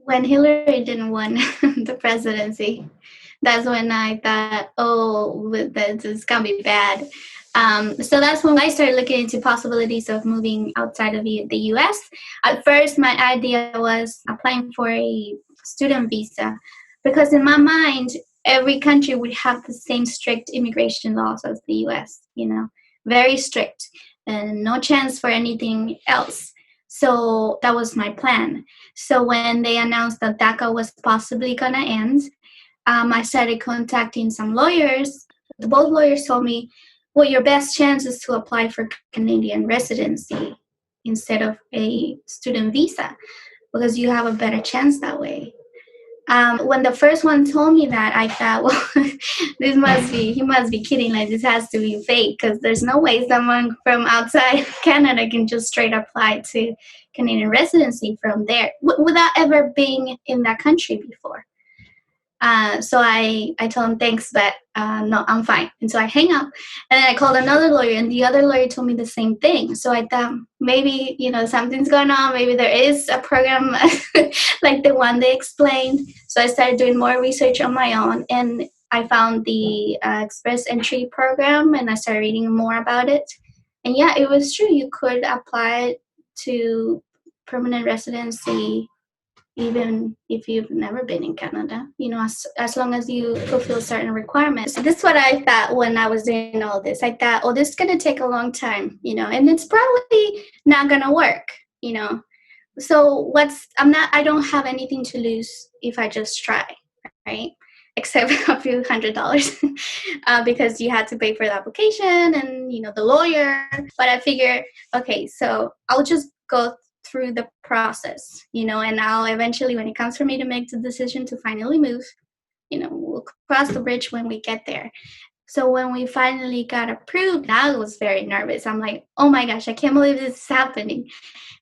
When Hillary didn't win the presidency, that's when I thought, oh, this is gonna be bad. So that's when I started looking into possibilities of moving outside of the U.S. At first, my idea was applying for a student visa because in my mind, every country would have the same strict immigration laws as the U.S. Very strict, and no chance for anything else. So that was my plan. So when they announced that DACA was possibly gonna end, I started contacting some lawyers. Both lawyers told me, well, your best chance is to apply for Canadian residency instead of a student visa because you have a better chance that way. When the first one told me that, I thought, well, he must be kidding. Like, this has to be fake because there's no way someone from outside Canada can just straight apply to Canadian residency from there without ever being in that country before. So I told him thanks, but no, I'm fine. And so I hang up, and then I called another lawyer, and the other lawyer told me the same thing. So I thought maybe something's going on. Maybe there is a program like the one they explained. So I started doing more research on my own, and I found the express entry program, and I started reading more about it. And yeah, it was true. You could apply to permanent residency even if you've never been in Canada, as long as you fulfill certain requirements. So this is what I thought when I was doing all this. I thought, oh, this is going to take a long time, and it's probably not going to work. So I don't have anything to lose if I just try, right? Except a few $100 because you had to pay for the application and, the lawyer. But I figured, okay, so I'll just go through the process, and I'll eventually, when it comes for me to make the decision to finally move, we'll cross the bridge when we get there. So when we finally got approved, I was very nervous. I'm like, oh my gosh, I can't believe this is happening.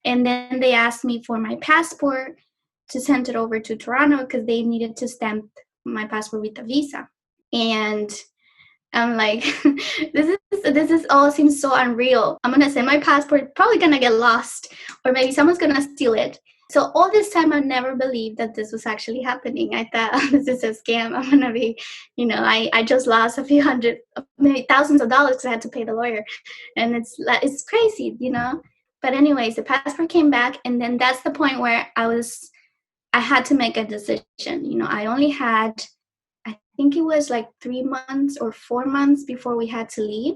And then they asked me for my passport to send it over to Toronto because they needed to stamp my passport with a visa. And I'm like, this is all seems so unreal. I'm gonna send my passport, probably gonna get lost, or maybe someone's gonna steal it. So all this time, I never believed that this was actually happening. I thought, oh, this is a scam. I'm gonna be, I just lost a few hundred, maybe thousands of dollars because I had to pay the lawyer, and it's crazy. But anyways, the passport came back, and then that's the point where I had to make a decision. I only had, I think it was like 3 months or 4 months before we had to leave.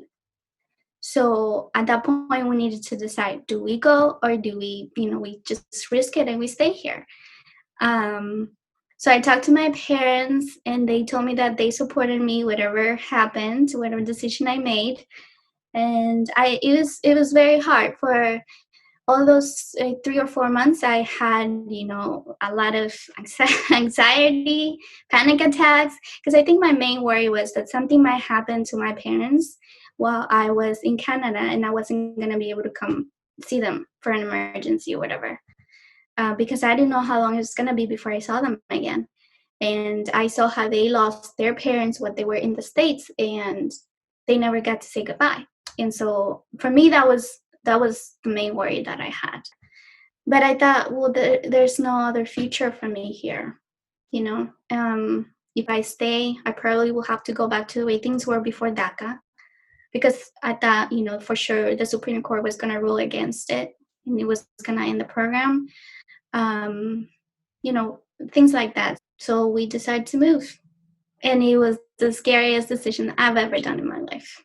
So at that point, we needed to decide, do we go or do we just risk it and we stay here? So I talked to my parents, and they told me that they supported me, whatever happened, whatever decision I made. And it was very hard for all those 3 or 4 months. I had, a lot of anxiety, panic attacks, because I think my main worry was that something might happen to my parents while I was in Canada and I wasn't going to be able to come see them for an emergency or whatever. Because I didn't know how long it was going to be before I saw them again. And I saw how they lost their parents when they were in the States, and they never got to say goodbye. And so for me, that was the main worry that I had. But I thought, well, there's no other future for me here. If I stay, I probably will have to go back to the way things were before DACA, because I thought, for sure the Supreme Court was going to rule against it and it was going to end the program. Things like that. So we decided to move. And it was the scariest decision I've ever done in my life.